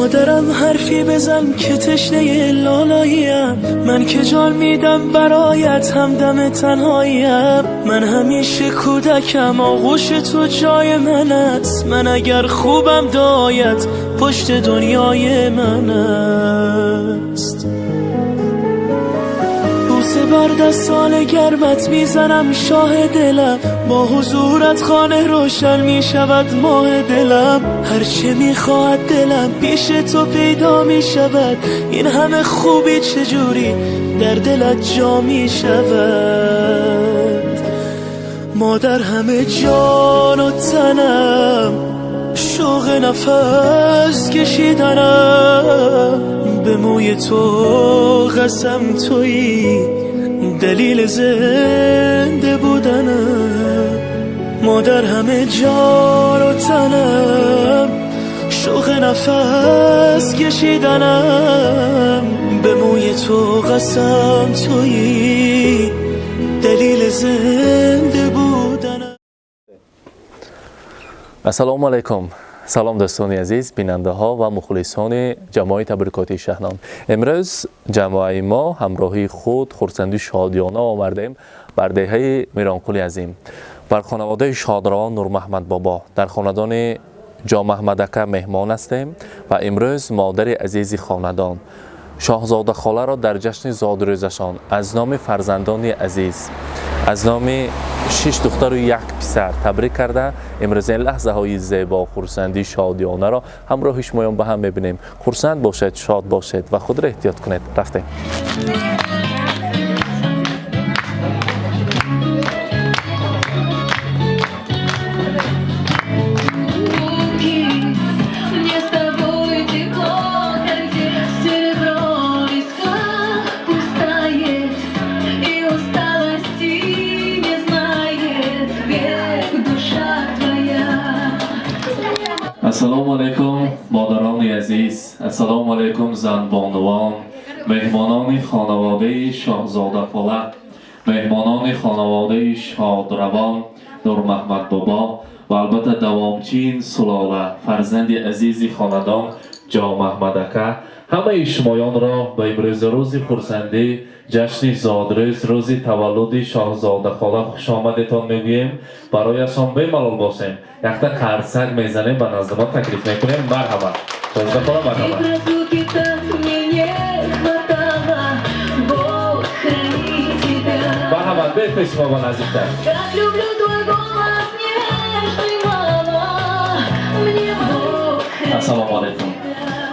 مادرم حرفی بزن که تشنه لالاییم، من که جان میدم برایت همدم تنهاییم. من همیشه کودکم آغوش تو جای من است، من اگر خوبم دایت پشت دنیای من است. بوسه بر دستان گرمت میزنم شاه دلم، با حضورت خانه روشن میشود ماه دلم. هرچه میخواهد دلم پیش تو پیدا میشود، این همه خوبی چجوری در دلت جا میشود. مادر همه جان و تنم، شوق نفس کشیدنم، به موی تو قسم تویی دلیل زنده بودنم. مادر همه جان و تنم، شوق نفس کشیدنم، به موی تو قسم تویی دلیل زنده بودنم. السلام علیکم. سلام دوستان عزیز، بیننده ها و مخلصان جماعت تبریکاتی شهنام. امروز جماعت ما همراهی خود خرسندی شادیانه آوردیم بر دهه میرانقلی عظیم، بر خانواده شادروان نور محمد بابا در خاندان جا محمد اکا مهمان هستیم و امروز مادر عزیز خاندان شاهزاده خاله را در جشن زادروزشان از نام فرزندان عزیز، از نام 6 دختر و 1 پسر تبریک کرده. امروز این لحظه های زیبا خرسندی شادیانه را همراه شمایان به هم میبینیم. خرسند باشید، شاد باشید و خود را احتیاط کنید. رفتیم. السلام علیکم مادران عزیز، السلام علیکم زن بانوان، مهمانان خانواده شاهزاده خاله، مهمانان خانواده شادروان نور محمد بابا و البته دوامچین سلاله فرزند عزیز خاندان جا محمد اکا، همه شمایان را به امروز روز خرسندی جشن زادروز روز تولد شاهزاده خاله خوش آمدتان میگوییم. برایشان بملال باشیم، یک تا قرصک میزنیم به نزد ما تکلیف میکنیم. مرحبا شاهزاده خاله، مرحبا. مرحبا، بفرست شما با نزدیکتر. السلام علیکم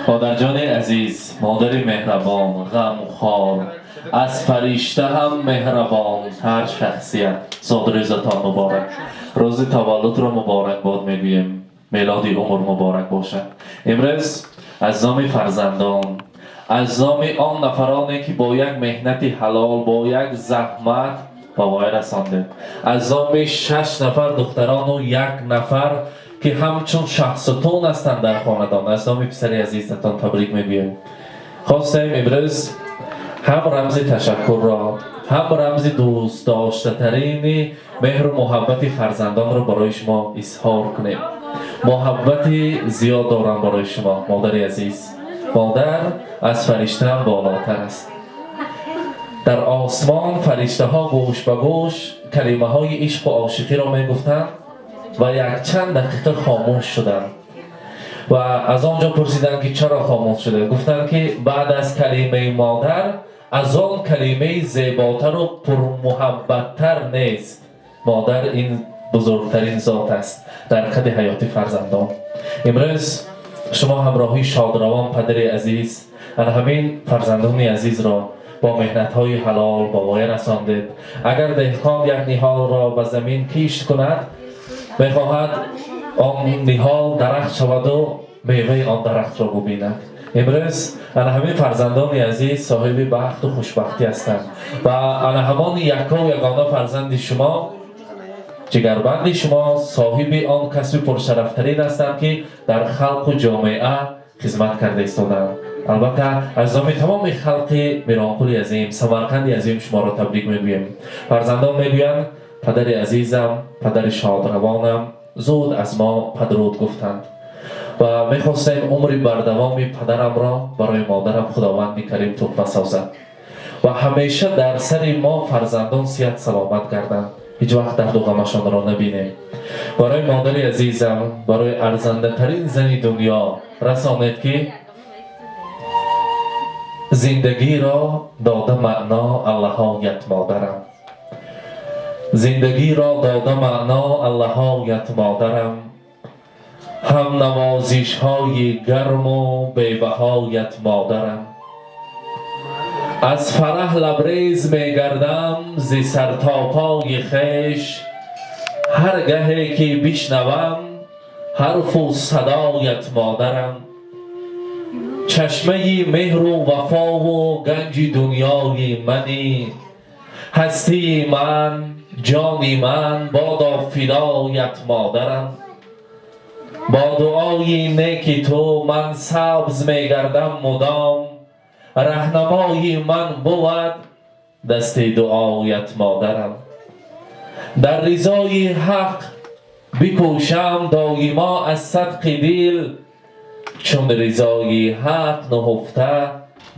مادر جان عزیز، مادر مهربان، غمخوار، از فرشته هم مهربان هر شخصیت، زادروزتان مبارک. روز تولد را مبارک باد میگوییم، میلاد عمر مبارک باشد. امروز از نام فرزندان، از نام آن نفرانی که با یک مهنت حلال، با یک زحمت به وای رسانده، از نام 6 نفر دختران و 1 نفر که همچون شخصتون هستند در خاندان، از نام پسر عزیزتان تبریک میگوییم. خواستیم امروز هم رمز تشکر را، هم رمز دوست داشته ترین مهر و محبت فرزندان را برای شما اظهار کنیم. محبت زیاد دارم برای شما مادر عزیز. مادر از فرشته هم بالاتر است. در آسمان فرشته ها گوش به گوش کلمه های عشق و عاشقی را می گفتند و یک چند دقیقه خاموش شدند و از آنجا پرسیدند که چرا خاموش شده. گفتند که بعد از کلمه مادر از آن کلمه زیباتر و پرمحبتتر نیست. مادر این بزرگترین ذات است در قد حیات فرزندان. امروز شما همراهی شادروان پدر عزیز همین فرزندان عزیز را با مهنت‌های حلال با وای رساندید. اگر دهقان یک نهال را به زمین کشت کند، می‌خواهد آن نهال درخت شود و میوه آن درخت را ببیند. امروز همین فرزندان عزیز صاحب بخت و خوشبختی هستند و همان یکا و یگانه فرزند شما، جگربند شما، صاحب آن کسب پرشرفترین هستند که در خلق و جامعه خدمت کرده ایستادند. البته از نام تمام خلق میرانقلی عظیم، سمرقند عظیم شما را تبریک میگویم. فرزندان میگویند پدر عزیزم، پدر شادروانم زود از ما پدرود گفتند. و میخواستیم عمری بردوامی پدرم را برای مادرم خداوند کریم تحفه سازد و همیشه در سر ما فرزندان صحت سلامت گردند، هیچ وقت درد و غمشان را نبینیم. برای مادر عزیزم، برای ارزنده ترین زن دنیا رسانید که زندگی را داده معنا اللهایت مادرم، زندگی را داده معنا اللهایت مادرم، هم نوازش های گرم و بی‌بهایت مادرم. از فرح لبریز میگردم ز سر تا پای خویش، هر گهی که بشنوم حرف و صدایت مادرم. چشمه مهر و وفا و گنج دنیای منی، هستی من، جانی من، بادا فدایت مادرم. با دعای نیک تو من سبز میگردم مدام، رهنمای من بود دست دعایت مادرم. در رضای حق بکوشم دایما از صدق دل، چون رضای حق نهفته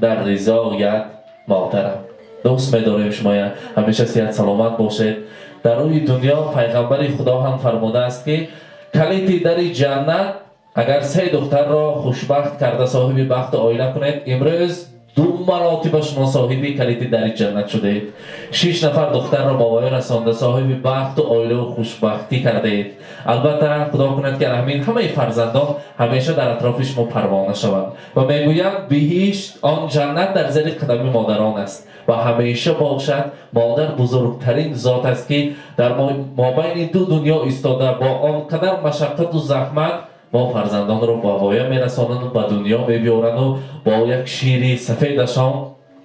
در رضایت مادرم. دوست می‌داریم شما همیشه صحت سلامت باشید. در روی دنیا پیغمبر خدا هم فرموده است که کلید در جنت اگر 3 دختر را خوشبخت کرده صاحب بخت عائله کنید، امروز 2 مراتب شما صاحب کلید در جنت شدید. 6 نفر دختر را با وی رسانده صاحب بخت و عائله و خوشبختی کردید. البته خدا کند که همین همه فرزندان همیشه در اطراف شما پروانه شوند و میگویند بهشت آن جنت در زیر قدم مادران است و همیشه باشد. مادر بزرگترین ذات است که در مابین 2 دنیا ایستاده با آنقدر مشقت و زحمت ما فرزندان رو با هوایه میرسانند و به دنیا میبیارند و با یک شیر سفیدشان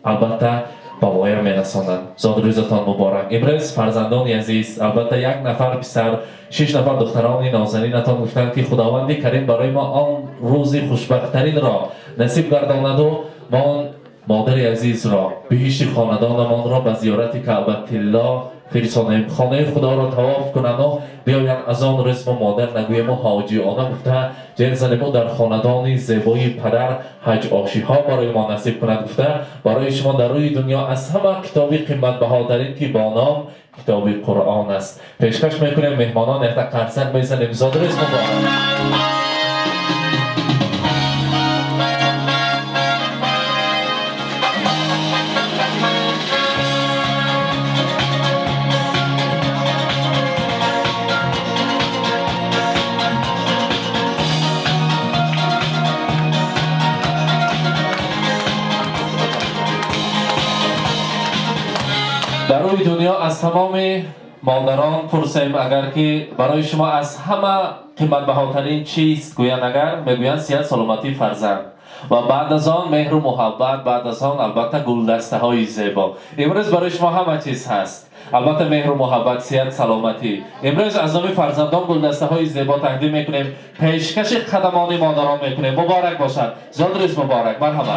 البته با هوایه میرسانند. زاد روزتان مبارک. امروز فرزندان عزیز، البته 1 نفر پسر 6 نفر دختران نازنینتان گفتند که خداوند کریم برای ما آن روزی خوشبختترین را نصیب گرداند و ما مادر عزیز را بهشت خاندانمان را به زیارت کعبه الله فرستانیم، خانه خدا را طواف کنند و بیایند از آن رسم مادر نگویم و حاجیانه گفته جنزل ما در خاندان زیبای پدر حج آشی ها برای ما نصیب کند. گفته برای شما در روی دنیا از همه کتابی قیمت بهاترین که با نام کتاب قرآن است. پیشکش میکنیم مهمانان یک قرصک بزنیم. زاد رسم مبارک. در روی دنیا از تمام مادران پرسیم اگر که برای شما از همه قیمت بهاترین چیست گویند، اگر میگویند صحت سلامتی فرزند و بعد از آن مهر و محبت، بعد از آن البته گلدسته های زیبا. امروز برای شما همه چیز هست، البته مهر و محبت، صحت سلامتی. امروز از نام فرزندان گلدسته های زیبا تقدیم میکنیم، پیشکش قدمان مادران میکنیم. مبارک باشد. زاد روز مبارک. مرحبا.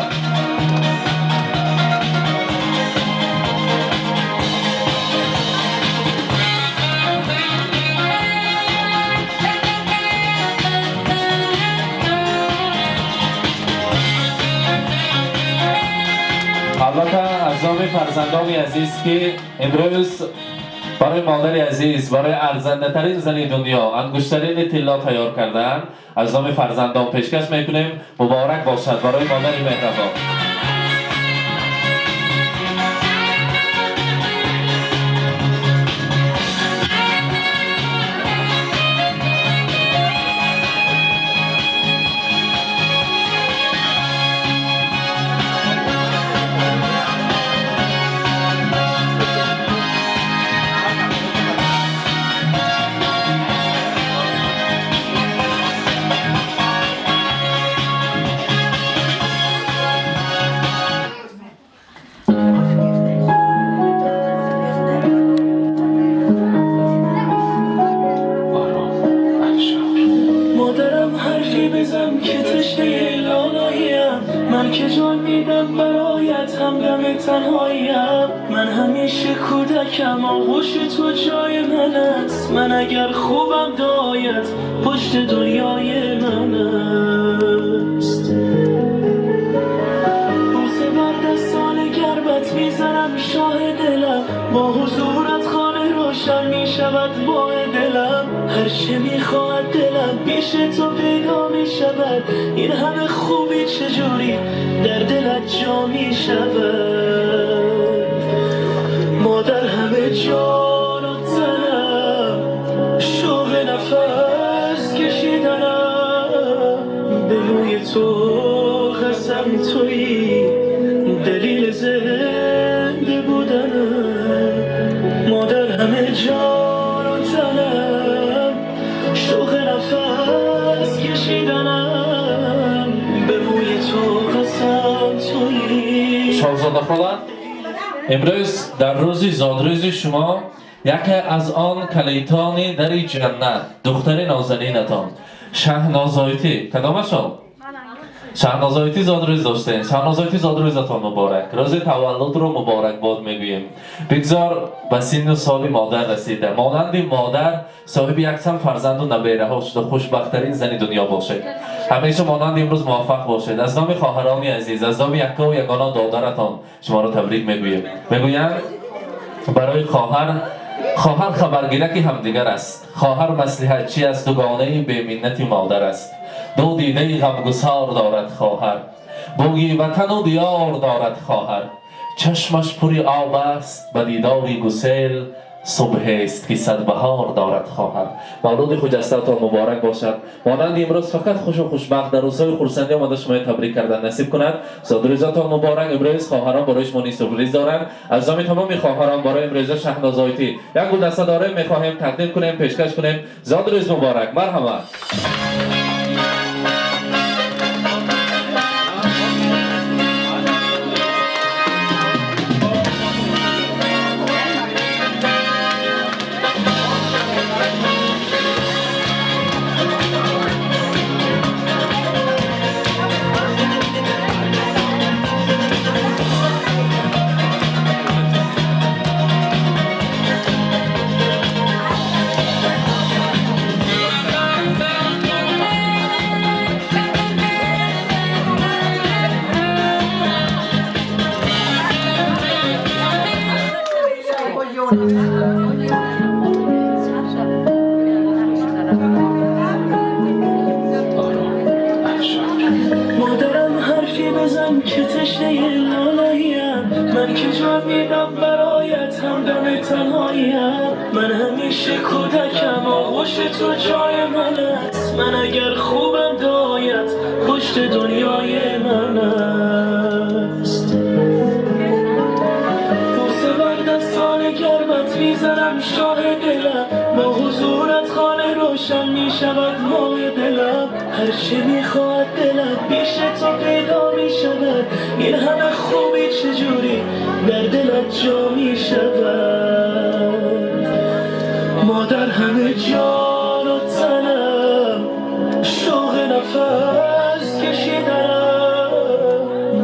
البته از نام فرزندان عزیز که امروز برای مادر عزیز، برای ارزنده ترین زن دنیا انگشترین طلا تیار کردن، از نام فرزندان پیشکش میکنیم. مبارک باشد برای مادر مهربان. من که جان میدم برایت همدم تنهاییم. من همیشه کودکم، آغوش تو جای من است. من اگر خوبم دایت پشت دنیای من است. هرچه میخواد دلم پیش تو پیدا میشود. این همه خوبی چجوری در دلت جا میشود. مادر همه جان و تنم شوق نفس کشیدنم. به روی تو قسم تویی دلیل زنده بودنم. مادر همه جان و تنم شوق نفس کشیدنم. به روی تو قسم تویی. شاهزاده خاله، امروز در روزی زادروزی شما یکی از آن کلیتان در جنت دختر نازنینتان شهنازایتی کدامشان؟ شهنازایتی زادروز داشتین. شهنازایتی زادروزتان مبارک. روز تولد رو مبارک باد میگوییم. بگذار به سن و سال مادر رسیده. مانند مادر صاحب یکسان فرزند و نبیره ها شده خوشبختترین زن دنیا باشید. همیشه مانند امروز موفق باشید. از نام خواهران عزیز، از نام یکا و یگانه دادرتان شما رو تبریک میگوییم. میگویند برای خواهر خبرگیرک همدیگر است. خواهر مصلحتچی است، دوگانه بی‌منت مادر است. دو دیده غمگسار دارد خواهر، بوی وطن و دیار دارد خواهر. چشمش پوری آب است به دیداری گسیل، صبح است که صد بهار دارد خواهر. مولود خجسته‌تان مبارک باشد. مانند امروز فقط خوش و خوشبخت در روزهای خرسندی آمده شما تبریک کردن نصیب کند. زادروزتان مبارک. امروز خواهران برای شما سورپرایز دارند. از نام تمام خواهران برای امروز شهنازایتی یک گلدسته داره می‌خواهیم تقدیم کنیم، پیشکش کنیم. زادروز مبارک. مرحبا. مادرم حرفی بزن که تشنه لالاییم. من که جان میدم برایت همدم تنهاییم. من همیشه کودکم آغوش تو جای من است. من اگر خوبم دایت پشت دنیای من است. بوسه بر دستان گرمت میزنم شاه دلم. با حضورت خانه روشن میشود ماه دلم. هرچی میخواد دلم پیش تو پیدا میشود. این همه خوبی چجوری در دلت جا میشود. مادر همه جان و تنم شوق نفس کشیدنم.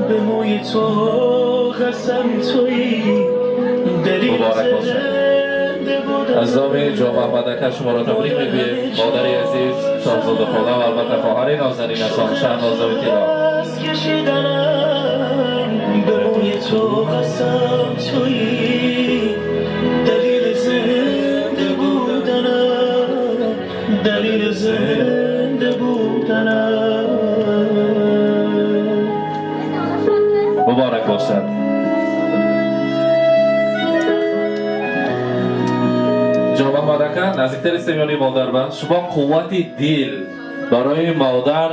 به موی تو قسم تویی دلیل زنده بودنم. از نام جامعه مدکه شما را تبریک میگوییم. مادر عزیز شاهزاده خاله و البته خواهر نازنینتان شهنازایتی را. به موی تو قسم تویی دلیل زنده بودنم. دلیل زنده بودنم. مبارک باشد. جامعه مدکه نزدیکتر استمیانی مادر بند. شما قوت دل برای مادر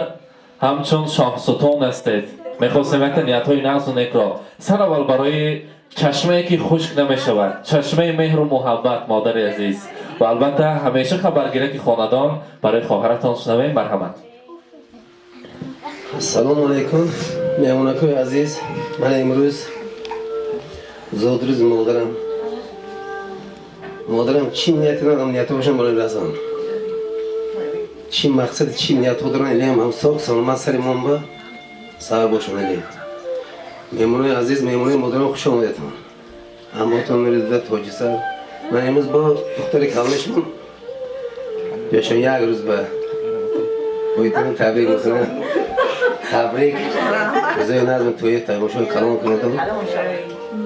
همچون شاه ستون هستید. میخواستیم یک نیت های نقص و نیک را سر اول برای چشمه که خشک نمی شود، چشمه مهر و محبت مادر عزیز و البته همیشه خبرگیره که خاندان برای خواهرتان شنویم. مرحمت. سلام علیکم مهمونکای عزیز. من امروز زادروز مادرم چی نیتی ندارم نیت باشم برای رزان چی مقصد چی نیت دارن الیم هم ساق سلامت سر منبع صاحب باشم. الیم مهمونای عزیز مهمونای مادرم خوش آمدتان. اما تان میرید تاجی سر. من امروز با دختر کلمشم بیاشم یک روز به بایتان تبریک میکنم. تبریک بزای نظم توی تایمشون کلام کنیدم.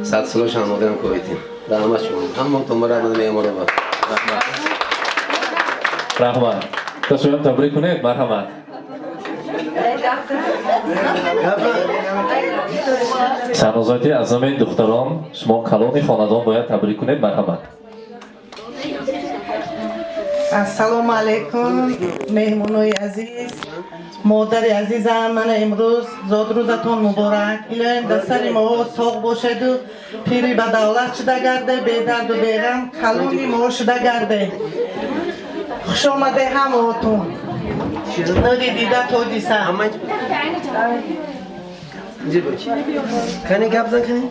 100 سالش هم مادرم کویتیم. رحمت شما. اما تو مرا من میامورم. رحمت تا شما تبریک کنید مرحمت سرنوزایتی از همین دختران شما کلان خاندان باید تبریک کنید مرحمت السلام علیکم مهمونای عزیز مادر عزیزم من امروز زاد روزتون مبارک الهی در سر ما ساق باشد و پیری به دولت شده گرده به درد و بیغم کلونی ما شده گرده خوش آمده همهاتون نوری دیده تو دیسم کنی گپ زن کنی؟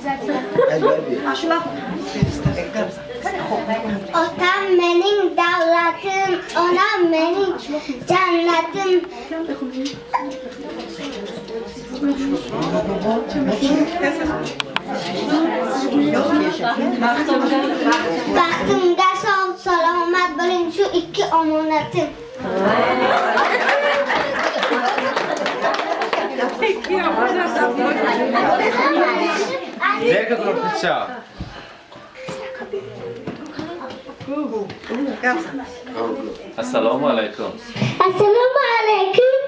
Otam benim devletim, anam benim cennetim. Baktımda sağ selamet benim şu iki amanetim. السلام علیکم Esselamu aleyküm.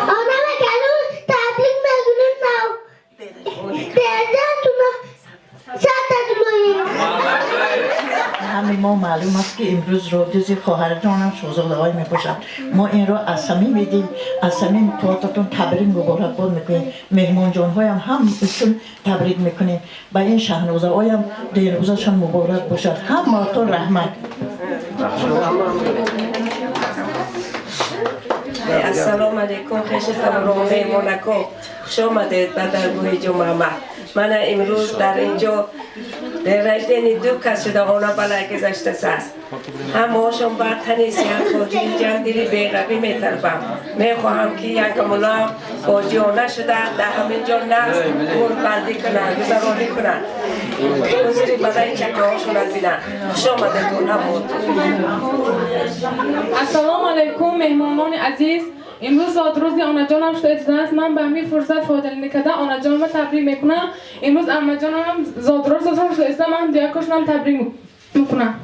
Anama gelin tablik mezunum now. Derdatuna satadunayım. همین ما معلوم است که امروز روز خواهر جانم شوزاده های می باشد ما این را از صمیم میدیم از صمیم تواتتون تبریک مبارکباد میکنیم مهمان جان هایم هم ایشون تبریک میکنیم با این شهنوزه هایم دیروزشان مبارک باشد هم ماتون رحمت السلام علیکم خیشتم رو میمونکم خوش آمدید به درگاه جمعه من امروز در اینجا در رجدین دو کس شده آنها بلای گذشته است همهاشون بر تنی سیاه خودی جندیلی بیغبی میتربم میخواهم که یکمونا فاجیانه شده در همین جا نست بندی کنن گذرانی کنن حضوری بلای چکه هاشون بینن خوش آمده دون همون السلام علیکم مهمانان عزیز امروز زاد روزی آنا جانم شده اجازه است من به همین فرصت فاضل نکده آنا جانم تبریک میکنم امروز اما جانم زاد روز شده است من دیاکوشنم تبریک میکنم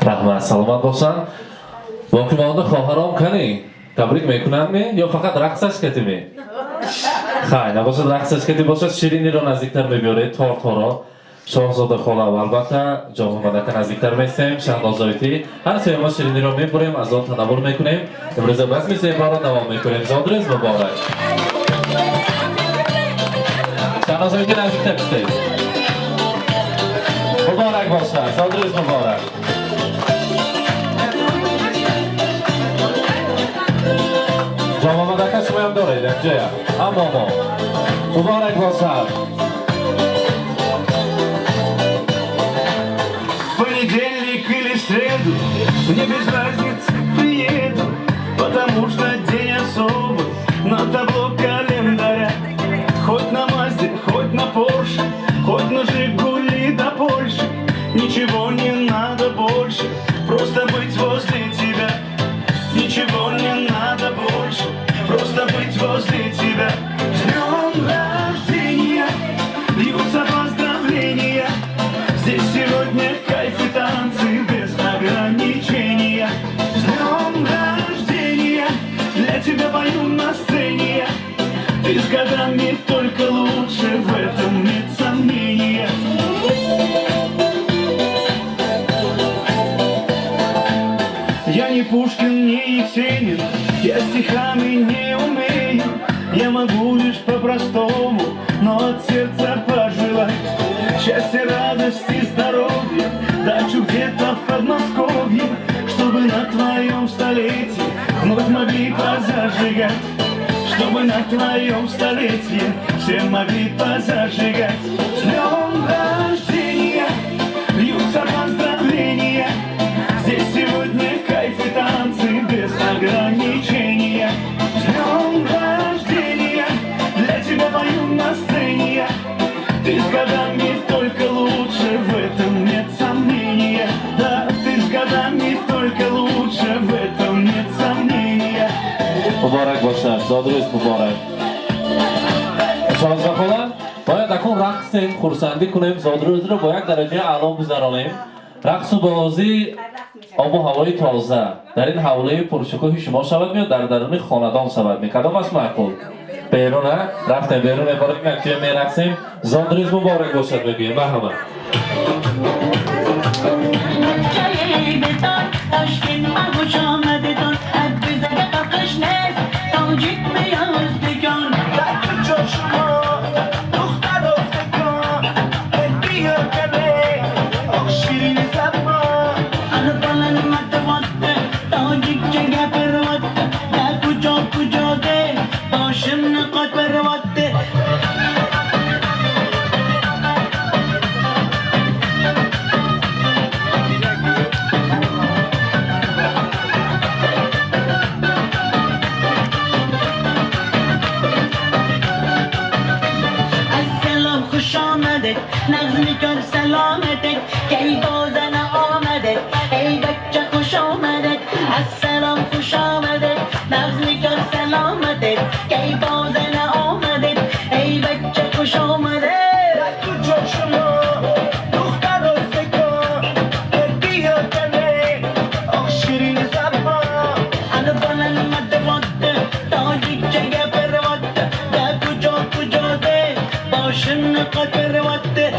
رحمت سلامت باشن باقی مانده خواهرام کنی تبریک میکنن می یا فقط رقصش کتی می خیلی نباشد رقصش کتی باشد شیرینی رو نزدیکتر میبیارید تارتارا شاهزاده خاله و البته جان مدک نزدیکتر میستیم شهنازایتی هر سوی ما شیرینی رو میبریم از آن تنور میکنیم امروز بزمی زیبا رو دوام میکنیم زادروز مبارک شهنازایتی نزدیکتر بستید مبارک باشد زادروز مبارک جامعه مدکه شما هم دارید اینجا اما ما مبارک باشد Понедельник или среду, мне без разницы приеду, потому что день особый на табло календаря. Хоть на Мазде, хоть на Порше, хоть на Жигули до Польши, ничего не надо больше, просто быть возле тебя. Ничего не надо больше, просто быть возле тебя. С днем рождения льются поздравления, здесь сегодня кайф и танцы без ограничения. С днем рождения для тебя пою на сцене я. Ты с годами только лучше, в этом нет сомнения. Я не Пушкин, не Есенин, я стихами не умею. Я могу лишь по-простому, но от сердца пожелать счастья, радости, здоровья, дачу где-то в Подмосковье, чтобы на твоем столетии вновь могли позажигать, чтобы на твоем столетии все могли позажигать. С днем рождения льются поздравления, здесь сегодня кайф и танцы без ограничения. С днем рождения для тебя пою на сцене я. Ты с годами только лучше, в этом нет сомнения. Да, ты с годами только лучше, в этом нет сомнения. مبارک باشد. زاد روز مبارک. شازده خاله باید اکن رقص کنیم، خورسندی کنیم، زاد روز رو با یک درجه اعلا بگذرانیم. رقص و بازی آب و هوای تازه در این حوله پرشکوه شما شود میاد، در درون خاندان شود می. کدام است معقول؟ بیرونه رفتیم بیرون عبارت می اکتیو می رقصیم. زاد روز مبارک باشد بگویم. مرحبا. نظمی کن سلامتت که ای بازن آمده ای بچه خوش آمده السلام خوش آمده نظمی کن سلامتت که ای بازن آمده ای بچه خوش آمده کجا شما دختر رستگان بیا کنه آخ شیرین زبان انا بلن مدواته تاجی جگه برواته در کجا ده باشن قد برواته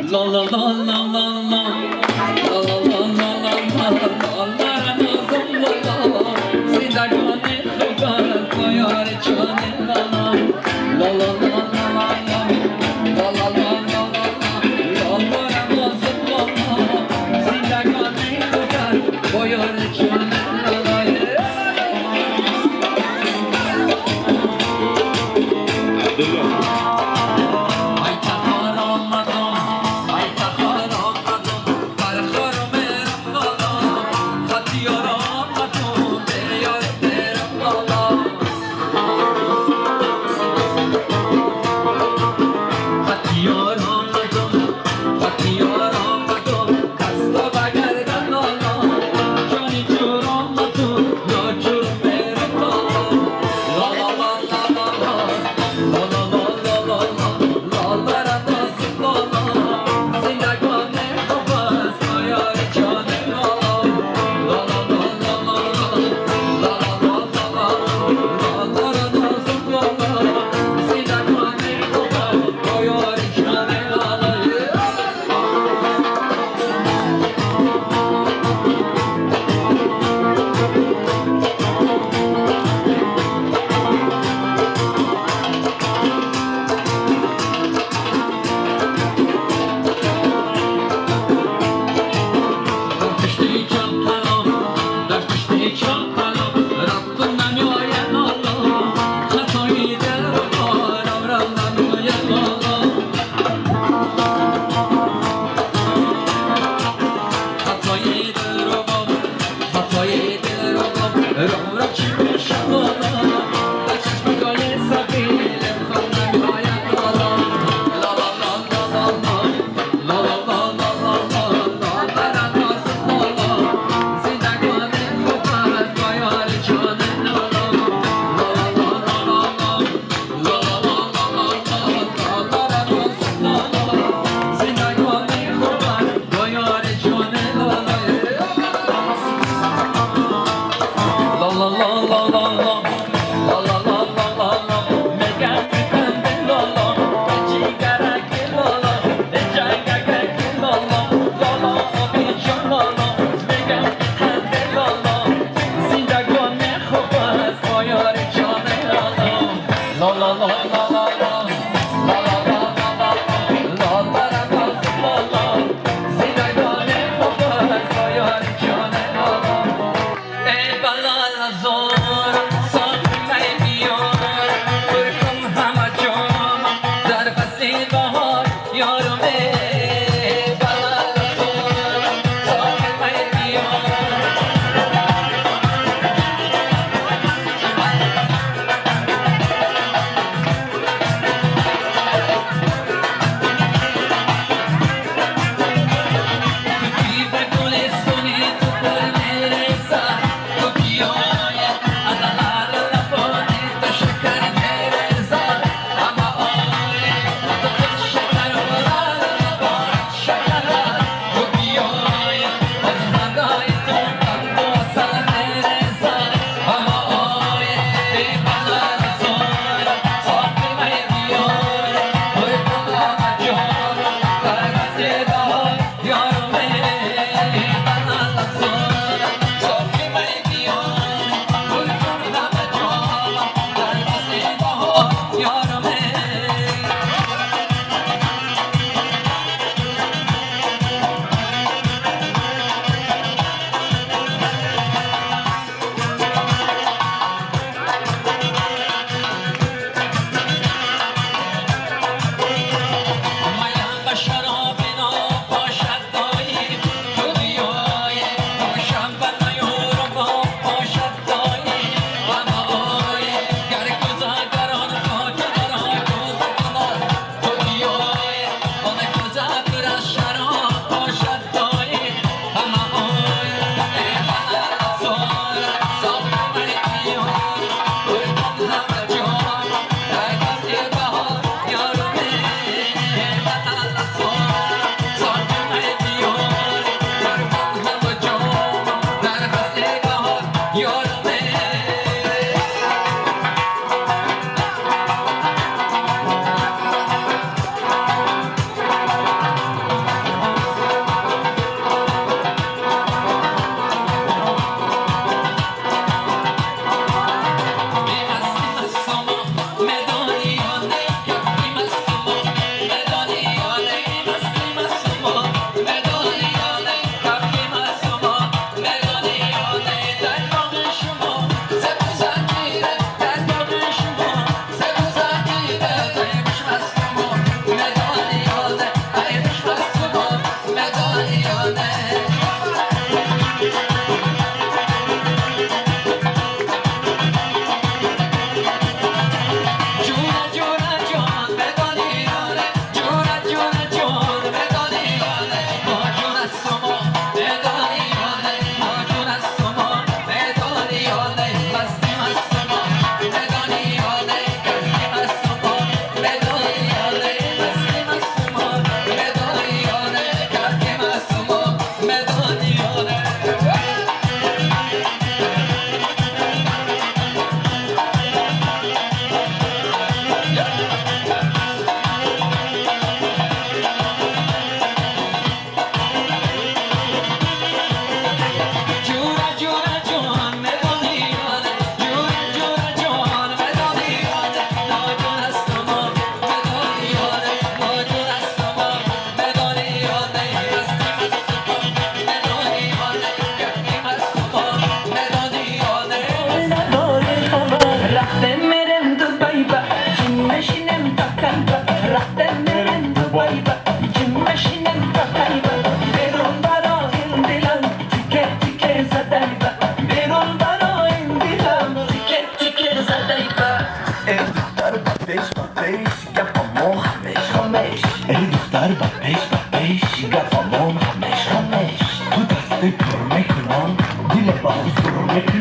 La la la la la la. La la la la la la. Allah Ramazan la la. Zindagane khuda ko yar chane la la. La la la la la la. La la la la la la. Allah Ramazan la la. Zindagane khuda ko yar chane la la. Ay tahar olmadım, ay tahar olmadım. Karxarım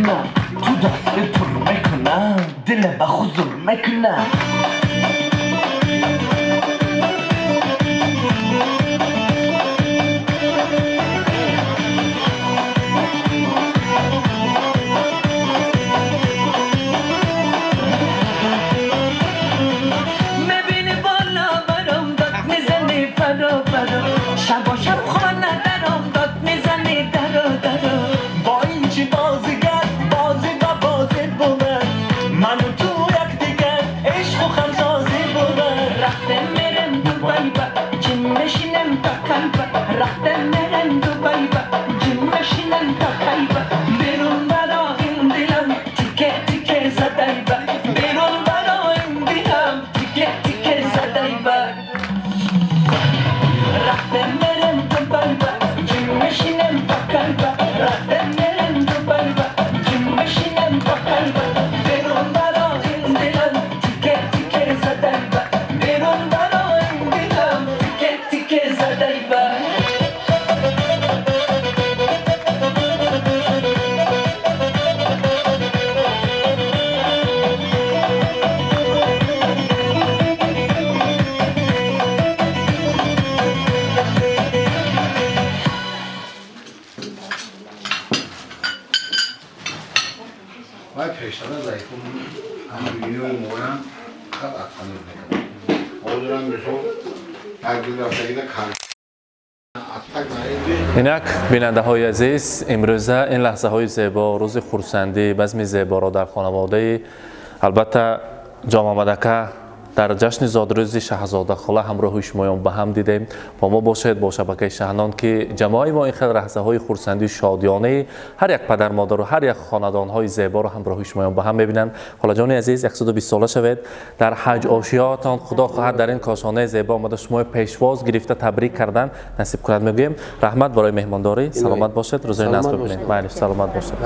میکنم تو دست پر میکنم دل به حضور میکنم میبینی بالا برام داد میزنی فرا فرا شب شب خانه درام داد میزنی درا درا با این چی بازیگر بازی و بازی بوده من و تو یک دیگر عشق و خمسازی بوده رفته میرم دوبای با جیم میشینم تا کلبا رفته میرم دوبای با جیم میشینم تا کلبا بیرون برا این دلم تیکه تیکه زدای با بیرون برا این دلم تیکه تیکه زدای با رفته میرم دوبای با جیم میشینم تا کلبا رفته میرم دوبای با جیم میشینم تا کلبا بیرون برا این دلم تیکه تیکه زدای با بیرون برا این دلم تیکه تیکه زدای با باید پیشتر زیتون همونی و مورم خب اقل نکنم آدرم بشو تقدیل رفتگی ده کن اینک بیننده های عزیز امروزه این لحظه های زیبا روز خورسندی بزم زیبا را در خانواده البته جام مدکه در جشن زادروز شاهزاده خاله همراه شمایان به هم دیدیم با ما باشید با شبکه شهنان که جماعی ما این خیلی لحظه های خورسندی شادیانه هر یک پدر مادر و هر یک خاندان های زیبا رو همراه شمایان به هم میبینند. خاله جان عزیز 120 ساله شوید در حج آشیاتان خدا خواهد در این کاشانه زیبا آمده شما پیشواز گرفته تبریک کردن نصیب کند میگیم. رحمت برای مهمانداری سلامت باشید روزای ناز ببینید. بله سلامت باشید.